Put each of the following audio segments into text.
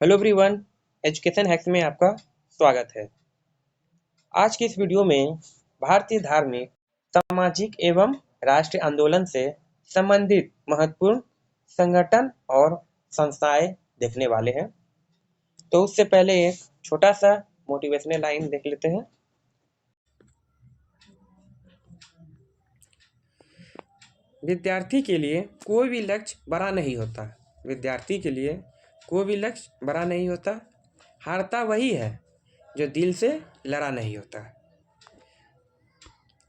Hello everyone, education hacks में आपका स्वागत है। आज की इस वीडियो में भारतीय धार्मिक, सामाजिक एवं राष्ट्रीय आंदोलन से संबंधित महत्वपूर्ण संगठन और संस्थाएं देखने वाले हैं। तो उससे पहले एक छोटा सा मोटिवेशनल लाइन देख लेते हैं। विद्यार्थी के लिए कोई भी लक्ष्य बड़ा नहीं होता। विद्यार्थी के लिए कोई भी लक्ष्य बड़ा नहीं होता। हारता वही है जो दिल से लड़ा नहीं होता।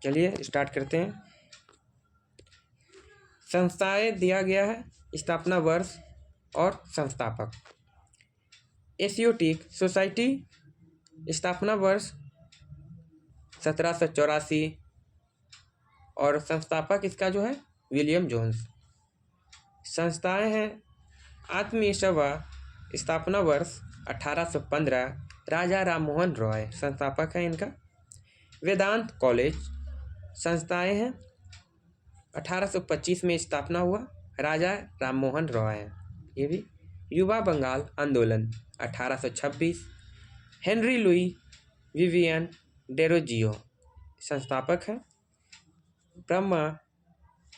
चलिए स्टार्ट करते हैं। संस्थाएं दिया गया है, स्थापना वर्ष और संस्थापक। एशियोटिक सोसाइटी, स्थापना वर्ष 1784 और संस्थापक इसका जो है विलियम जोन्स। संस्थाएं हैं आत्मीय सभा, स्थापना वर्ष 1815, राजा राम मोहन रॉय संस्थापक हैं इनका। वेदांत कॉलेज, संस्थाएं हैं 1825 में स्थापना हुआ, राजा राम मोहन रॉय हैं ये भी। युवा बंगाल आंदोलन 1826, हेनरी लुई विवियन डेरोजियो संस्थापक हैं। ब्रह्मा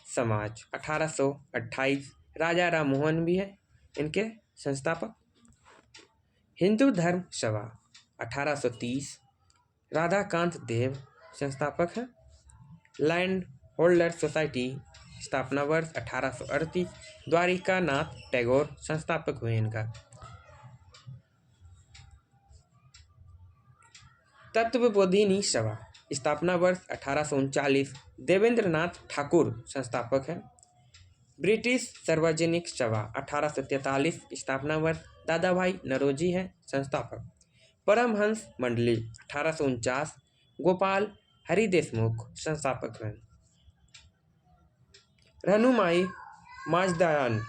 समाज 1828, राजा राम मोहन भी है इनके संस्थापक। हिंदू धर्म सभा 1830, राधाकांत देव संस्थापक हैं। लैंड होल्डर सोसाइटी, स्थापना वर्ष 1838, द्वारिका नाथ टैगोर संस्थापक हुए इनका। तत्वबोधिनी सभा, स्थापना वर्ष 1839, देवेंद्र नाथ ठाकुर संस्थापक हैं। ब्रिटिश सार्वजनिक सभा 1843, स्थापना वर्ष दादा भाई नरोजी हैं संस्थापक। परमहंस मंडली 1849, गोपाल हरि देशमुख संस्थापक हैं। रहनुमाई माजदायान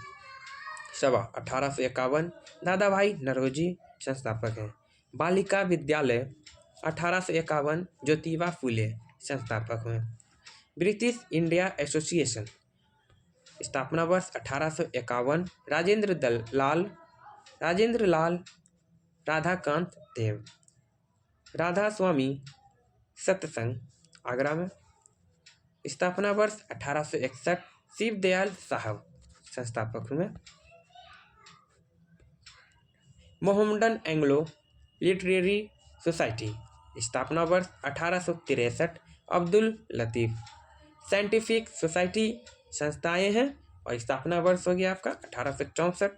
सभा 1851, दादा भाई नरोजी संस्थापक हैं। बालिका विद्यालय 1851, ज्योतिबा फूले संस्थापक हैं। ब्रिटिश इंडिया एसोसिएशन, स्थापना वर्ष 1851, राजेंद्र लाल राधाकांत देव। राधा स्वामी सत्संग आगरा में, स्थापना वर्ष 1861, शिव दयाल साहब संस्थापक हुए। मोहम्मडन एंग्लो लिटरेरी सोसाइटी, स्थापना वर्ष 1863, अब्दुल लतीफ। साइंटिफिक सोसाइटी संस्थाएं हैं और स्थापना वर्ष हो गया आपका 1864,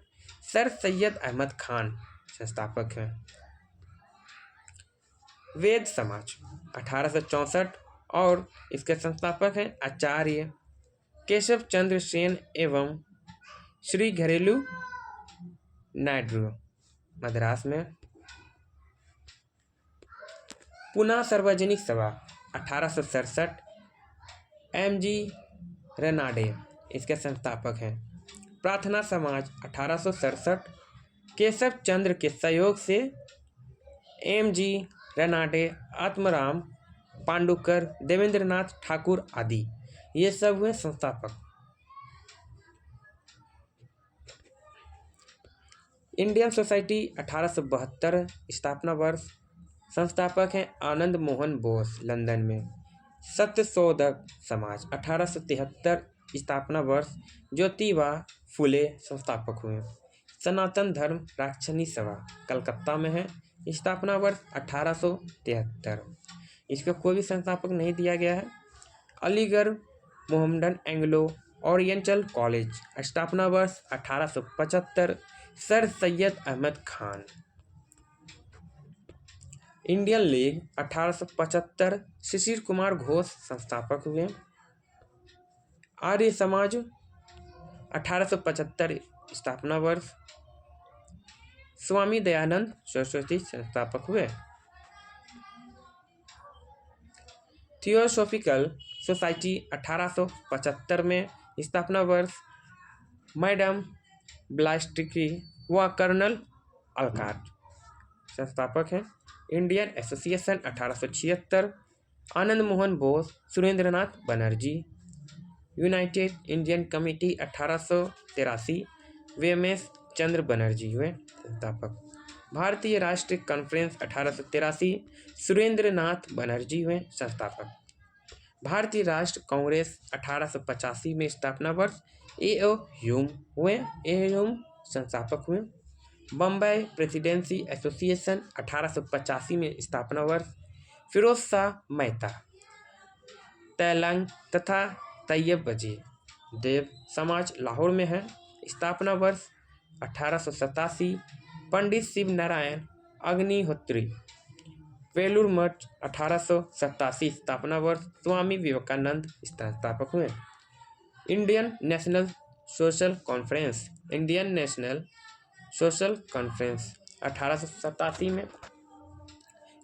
सर सैयद अहमद खान संस्थापक हैं। वेद समाज 1864 और इसके संस्थापक हैं आचार्य केशव चंद्र सेन एवं श्री घरेलू नायडू मद्रास में। पुणे सार्वजनिक सभा 1867, एम.जी. रेनाडे इसके संस्थापक हैं। प्रार्थना समाज 1867, केशव चंद्र के सहयोग से एम.जी. रेनाडे, आत्माराम पांडुकर, देवेंद्रनाथ ठाकुर आदि ये सब हुए संस्थापक। इंडियन सोसाइटी 1872, स्थापना वर्ष, संस्थापक हैं आनंद मोहन बोस लंदन में। सत्यशोधक समाज 1873, स्थापना वर्ष, ज्योतिबा फूले संस्थापक हुए। सनातन धर्म रक्षणी सभा कलकत्ता में है, स्थापना वर्ष 1873, इसका कोई भी संस्थापक नहीं दिया गया है। अलीगढ़ मोहम्मडन एंग्लो ओरिएंटल कॉलेज, स्थापना वर्ष 1875, सर सैयद अहमद खान। इंडियन लीग 1875, शिशिर कुमार घोष संस्थापक हुए। आर्य समाज 1875, स्थापना वर्ष, स्वामी दयानंद सरस्वती संस्थापक हुए। थियोसॉफिकल सोसाइटी 1875 में, स्थापना वर्ष, मैडम ब्लास्टिकी व कर्नल अलकाट संस्थापक हैं। Indian Association 1876, Anand Mohan Bose, Surendranath Banerjee. United Indian Committee 1883, VMS Chandra Banerjee हुए संस्थापक। भारतीय राष्ट्रीय कॉन्फ्रेंस 1883, सुरेंद्र नाथ बनर्जी हुए संस्थापक। भारतीय राष्ट्र कांग्रेस 1885 में स्थापना वर्ष, ए.ओ. ह्यूम संस्थापक हुए। बम्बई प्रेसिडेंसी एसोसिएशन 1885 में स्थापना वर्ष, फिरोज शाह मेहता। तैलंग तथा तैयब वजीर देव समाज लाहौर में है, स्थापना वर्ष 1887। पंडित शिव नारायण अग्निहोत्री वेलूर मठ 1887, स्थापना वर्ष, स्वामी विवेकानंद संस्थापक हुए। इंडियन नेशनल सोशल कॉन्फ्रेंस 1887 में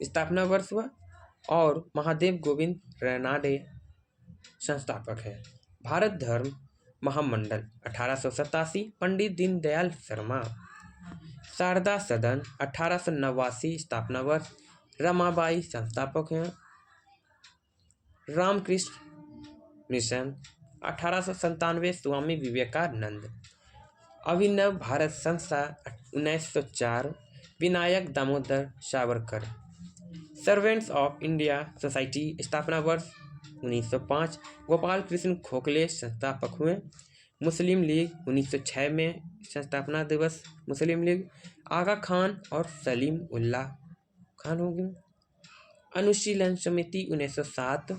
स्थापना वर्ष हुआ और महादेव गोविंद रनाडे संस्थापक है। भारत धर्म महामंडल 1887, पंडित दीनदयाल शर्मा। शारदा सदन 1889, स्थापना वर्ष, रमाबाई संस्थापक हैं। रामकृष्ण मिशन 1897, स्वामी विवेकानंद। अभिनव भारत संस्था 1904, Vinayak Damodar Savarkar. Servants of India society, स्थापना वर्ष 1905, गोपाल कृष्ण खोखले संस्थापक हुए। मुस्लिम लीग 1906 में संस्थापना दिवस, मुस्लिम लीग। आगा खान और सलीम उल्लाह खान हो गए। अनुशीलन समिति 1907,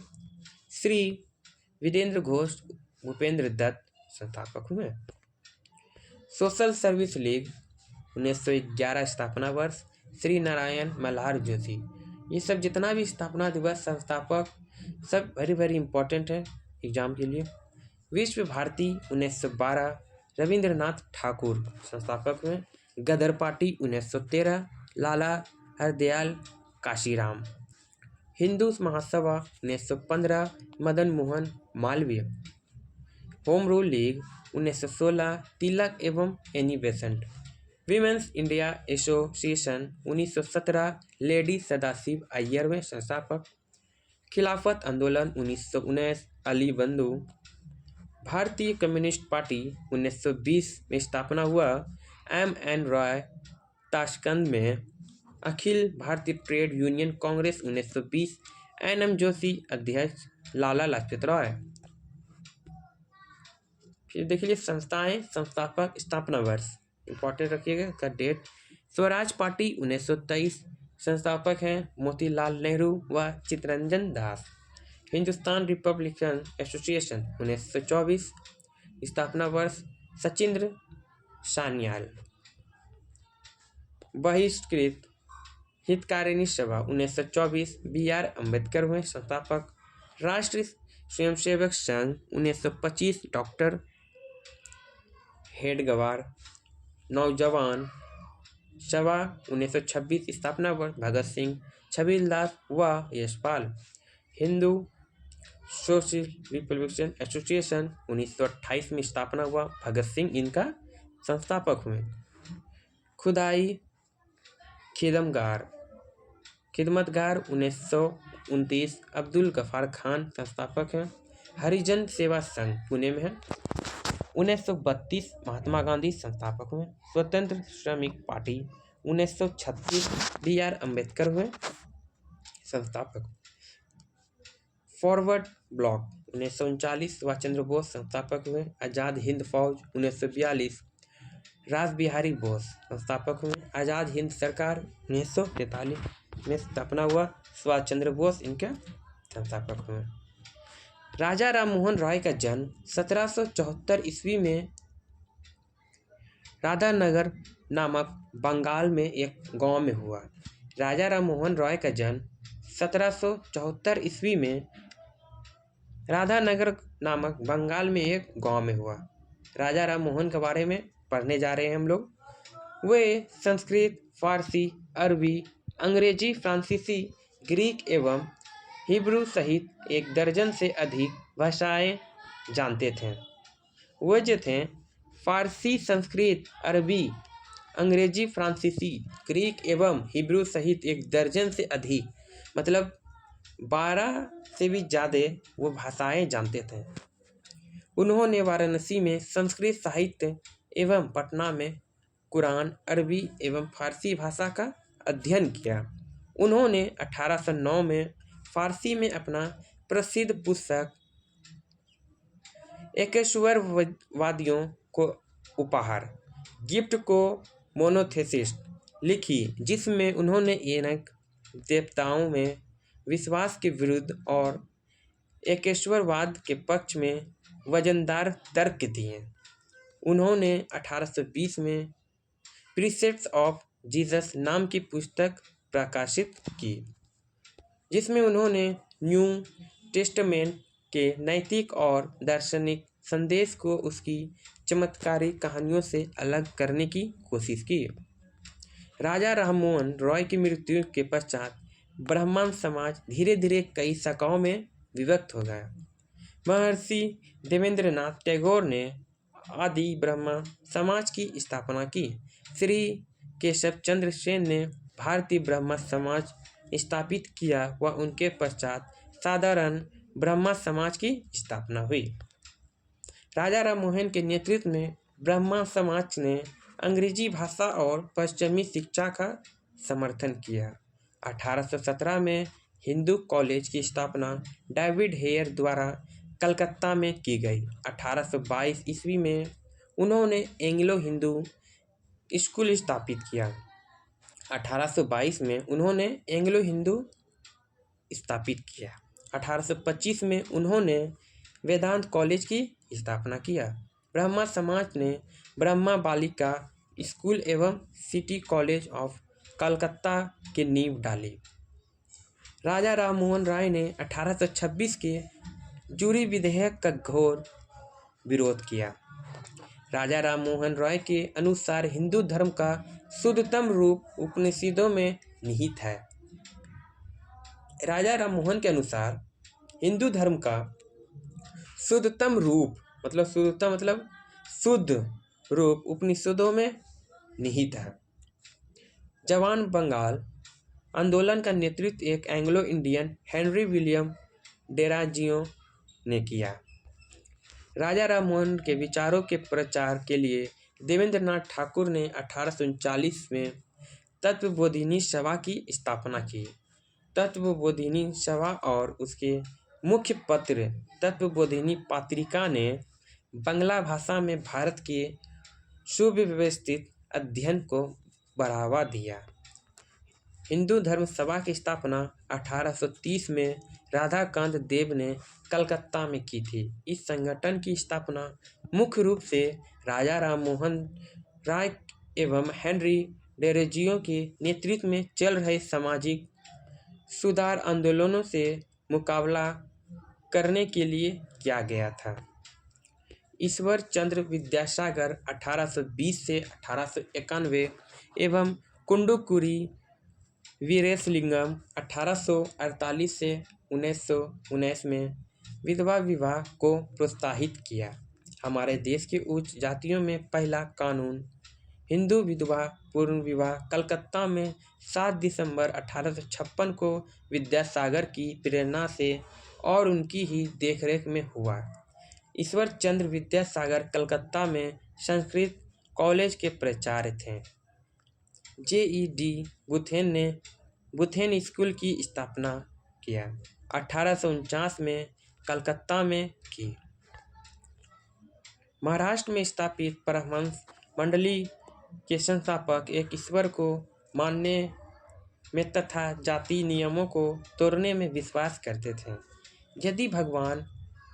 श्री विदेंद्र घोष, भूपेंद्र दत्त संस्थापक हुए। सोशल सर्विस लीग 1911, स्थापना वर्ष, श्री नारायण मल्हार जोशी। ये सब जितना भी स्थापना दिवस, संस्थापक, सब वेरी वेरी इंपॉर्टेंट है एग्जाम के लिए। विश्व भारती 1912, रविंद्रनाथ ठाकुर संस्थापक हुए। गदर पार्टी 1913, लाला Hardayal Kashiram. Hindu Mahasabha 1915, Madan Mohan Malviya. Home rule league 1916, तिलक एवं Annie Besant. Women's India association 1917, lady Sadashiv Iyer में संस्थापक। खिलाफत आंदोलन 1919, अली बंधु। भारतीय कम्युनिस्ट पार्टी 1920 में स्थापना हुआ, M.N. रॉय ताशकंद में। Akhil Bharatiya trade union Congress 1920, N.M. Joshi अध्यक्ष, लाला लाजपत राय। फिर देख लीजिए संस्थाएं, संस्थापक, स्थापना वर्ष इंपॉर्टेंट रखिएगा का डेट। स्वराज पार्टी 1923, संस्थापक हैं मोतीलाल नेहरू व चित्तरंजन दास। हिंदुस्तान रिपब्लिकन एसोसिएशन 1924, स्थापना वर्ष, सचिंद्र सान्याल। बहिष्कृत हितकारिणी सभा 1924, B.R. अम्बेडकर हुए संस्थापक। राष्ट्रीय स्वयंसेवक संघ 1925, डॉक्टर हेडगवार। नौजवान सभा 1926, स्थापना वर्ष, भगत सिंह, छबीलदास व Yashpal. Hindu social Republican association 1928 में स्थापना हुआ, भगत सिंह इनका संस्थापक हुए। खुदाई खिदमतगार 1929, अब्दुल गफार खान संस्थापक हैं। हरिजन सेवा संघ पुणे में है, 1932, महात्मा गांधी संस्थापक हुए। स्वतंत्र श्रमिक पार्टी 1936, B.R. अम्बेडकर हुए संस्थापक। फॉरवर्ड ब्लॉक 1939, सुभाष चंद्र बोस संस्थापक हुए। आज़ाद हिंद फौज 1942, रास बिहारी बोस संस्थापक हुए। आज़ाद हिंद सरकार 1943 में स्थापना हुआ, सुभाष चंद्र बोस इनके संस्थापक हुए। राजा राम मोहन रॉय का जन्म 1774 ईस्वी में राधानगर नामक बंगाल में एक गांव में हुआ। राजा राम मोहन रॉय का जन्म 1774 ईस्वी में राधानगर नामक बंगाल में एक गांव में हुआ। राजा राम मोहन के बारे में पढ़ने जा रहे हैं हम लोग। वे संस्कृत, फारसी, अरबी, अंग्रेजी, फ्रांसीसी, ग्रीक एवं हिब्रू सहित 1 दर्जन से अधिक भाषाएं जानते थे। वे जो थे फारसी, संस्कृत, अरबी, अंग्रेजी, फ्रांसीसी, ग्रीक एवं हिब्रू सहित 1 दर्जन से अधिक, मतलब 12 से भी ज़्यादा वो भाषाएं जानते थे। उन्होंने वाराणसी में संस्कृत साहित्य एवं पटना में कुरान, अरबी एवं फारसी भाषा का अध्ययन किया। उन्होंने 1809 में फारसी में अपना प्रसिद्ध पुस्तक एकेश्वरवादियों को उपहार गिफ्ट को मोनोथेसिस लिखी, जिसमें उन्होंने एनक देवताओं में विश्वास के विरुद्ध और एकेश्वरवाद के पक्ष में वजनदार तर्क दिए। उन्होंने 1820 में प्रीसेप्ट्स ऑफ जीसस नाम की पुस्तक प्रकाशित की, जिसमें उन्होंने न्यू टेस्टामेंट के नैतिक और दार्शनिक संदेश को उसकी चमत्कारी कहानियों से अलग करने की कोशिश की। राजा राममोहन रॉय की मृत्यु के पश्चात ब्राह्मण समाज धीरे धीरे कई शाखाओं में विभक्त हो गया। महर्षि देवेंद्रनाथ टैगोर ने आदि ब्रह्म समाज की स्थापना की। श्री केशव चंद्र सेन ने भारतीय ब्रह्म समाज स्थापित किया व उनके पश्चात साधारण ब्रह्म समाज की स्थापना हुई। राजा राममोहन के नेतृत्व में ब्रह्म समाज ने अंग्रेजी भाषा और पश्चिमी शिक्षा का समर्थन किया। 1817 में हिंदू कॉलेज की स्थापना डेविड हेयर द्वारा कलकत्ता में की गई। 1822 ईस्वी में उन्होंने एंग्लो हिंदू स्कूल स्थापित किया। 1822 में उन्होंने एंग्लो हिंदू स्थापित किया। 1825 में उन्होंने वेदांत कॉलेज की स्थापना किया। ब्रह्मा समाज ने ब्रह्मा बालिका स्कूल एवं सिटी कॉलेज ऑफ कलकत्ता की नींव डाली। राजा राममोहन राय ने 1826 के जूरी विधेयक का घोर विरोध किया। राजा राममोहन राय के अनुसार हिंदू धर्म का शुद्धतम रूप उपनिषदों में निहित है। राजा राममोहन के अनुसार हिंदू धर्म का शुद्धतम रूप मतलब शुद्ध रूप उपनिषदों में निहित है। जवान बंगाल आंदोलन का नेतृत्व एक एंग्लो इंडियन हेनरी विलियम डेराजियो ने किया। राजा राममोहन के विचारों के प्रचार के लिए देवेंद्रनाथ ठाकुर ने 1839 में तत्वबोधिनी सभा की स्थापना की। तत्वबोधिनी सभा और उसके मुख्य पत्र तत्वबोधिनी पत्रिका ने बंगला भाषा में भारत के सुव्यवस्थित अध्ययन को बढ़ावा दिया। हिंदू धर्म सभा की स्थापना 1830 में राधाकांत देव ने कलकत्ता में की थी। इस संगठन की स्थापना मुख्य रूप से राजा राममोहन राय एवं हेनरी डेरोजियो के नेतृत्व में चल रहे सामाजिक सुधार आंदोलनों से मुकाबला करने के लिए किया गया था। ईश्वर चंद्र विद्यासागर 1820 से 1891 एवं कुंडुकुरी वीरेशलिंगम 1848 से 1919 में विधवा विवाह को प्रोत्साहित किया। हमारे देश की उच्च जातियों में पहला कानून हिंदू विधवा पूर्ण विवाह कलकत्ता में 7 दिसंबर 1856 को विद्यासागर की प्रेरणा से और उनकी ही देखरेख में हुआ। ईश्वर चंद्र विद्यासागर कलकत्ता में संस्कृत कॉलेज के प्राचार्य थे। J.E.D. बुथेन ने बुथेन स्कूल की स्थापना किया 1849 में कलकत्ता में की। महाराष्ट्र में स्थापित परमहंस मंडली के संस्थापक एक ईश्वर को मानने में तथा जाति नियमों को तोड़ने में विश्वास करते थे। यदि भगवान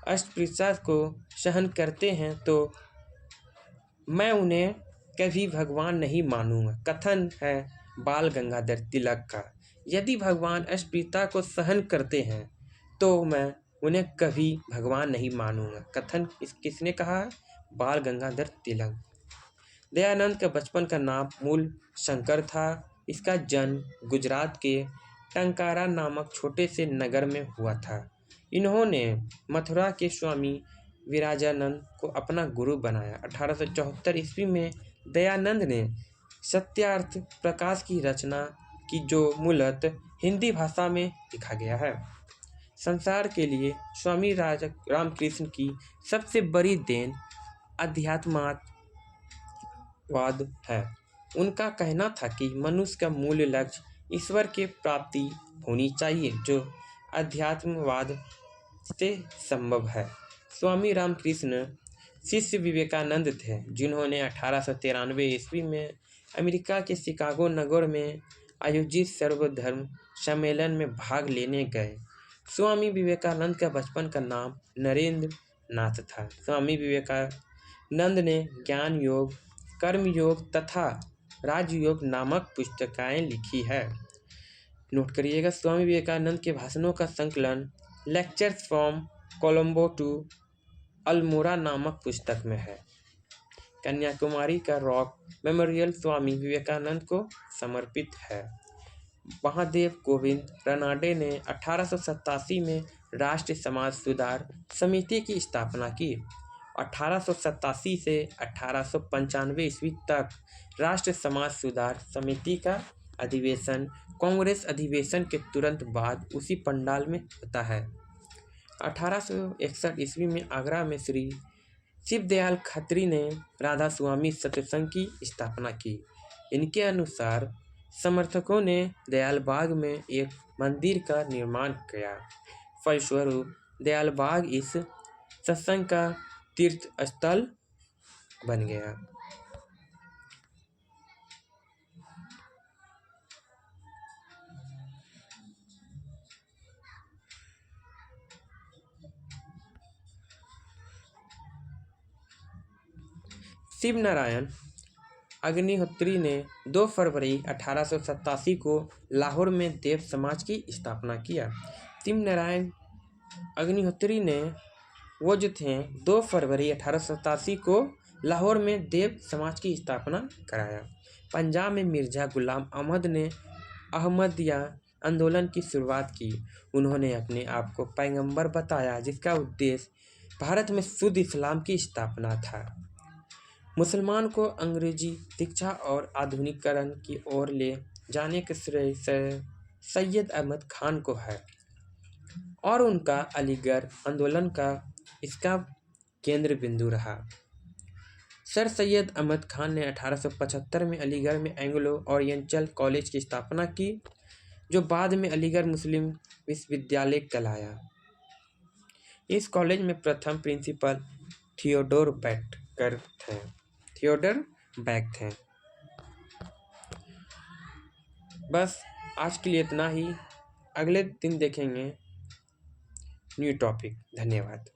अस्पृश्यता को सहन करते हैं तो मैं उन्हें कभी भगवान नहीं मानूंगा, कथन है बाल गंगाधर तिलक का। यदि भगवान अस्पृश्यता को सहन करते हैं तो मैं उन्हें कभी भगवान नहीं मानूंगा, कथन किसने कहा? बाल गंगाधर तिलक। दयानंद का बचपन का नाम मूल शंकर था। इसका जन्म गुजरात के टंकारा नामक छोटे से नगर में हुआ था। इन्होंने मथुरा के स्वामी विराजानंद को अपना गुरु बनाया। 1874 ईस्वी में दयानंद ने सत्यार्थ प्रकाश की रचना की, जो मूलतः हिंदी भाषा में लिखा गया है। संसार के लिए स्वामी रामकृष्ण की सबसे बड़ी देन अध्यात्मवाद है। उनका कहना था कि मनुष्य का मूल लक्ष्य ईश्वर की प्राप्ति होनी चाहिए, जो अध्यात्मवाद से संभव है। स्वामी रामकृष्ण शिष्य विवेकानंद थे, जिन्होंने 1893 ईस्वी में अमेरिका के शिकागो नगर में आयोजित सर्वधर्म सम्मेलन में भाग लेने गए। स्वामी विवेकानंद का बचपन का नाम नरेंद्र नाथ था। स्वामी विवेकानंद ने ज्ञान योग, कर्म योग तथा राजयोग नामक पुस्तकें लिखी है। नोट करिएगा, स्वामी विवेकानंद के भाषणों का संकलन lectures from Colombo to Almora नामक पुस्तक में है। कन्याकुमारी का रॉक मेमोरियल स्वामी विवेकानंद को समर्पित है। महादेव गोविंद रनाडे ने 1887 में राष्ट्रीय समाज सुधार समिति की स्थापना की। 1887 से 1895 ईस्वी तक राष्ट्रीय समाज सुधार समिति का अधिवेशन कांग्रेस अधिवेशन के तुरंत बाद उसी पंडाल में होता है। 1861 ईस्वी में आगरा में श्री शिवदयाल खत्री ने राधा स्वामी सत्संग की स्थापना की। इनके अनुसार समर्थकों ने दयालबाग में एक मंदिर का निर्माण किया। फलस्वरूप दयालबाग इस सत्संग का तीर्थ स्थल बन गया। शिव नारायण अग्निहोत्री ने 2 फरवरी 1887 को लाहौर में देव समाज की स्थापना किया। शिव नारायण अग्निहोत्री ने वो जो थे 2 फरवरी 1887 को लाहौर में देव समाज की स्थापना कराया। पंजाब में मिर्जा गुलाम अहमद ने अहमदिया आंदोलन की शुरुआत की। उन्होंने अपने आप को पैगंबर बताया, जिसका उद्देश्य भारत में शुद्ध इस्लाम की स्थापना था। मुसलमान को अंग्रेजी शिक्षा और आधुनिकीकरण की ओर ले जाने के श्रेय सैयद अहमद खान को है और उनका अलीगढ़ आंदोलन का इसका केंद्र बिंदु रहा। सर सैयद अहमद खान ने 1875 में अलीगढ़ में एंग्लो ओरिएंटल कॉलेज की स्थापना की, जो बाद में अलीगढ़ मुस्लिम विश्वविद्यालय कहलाया। इस कॉलेज में प्रथम प्रिंसिपल थियोडोर बैक थे। बस आज के लिए इतना ही। अगले दिन देखेंगे न्यू टॉपिक। धन्यवाद।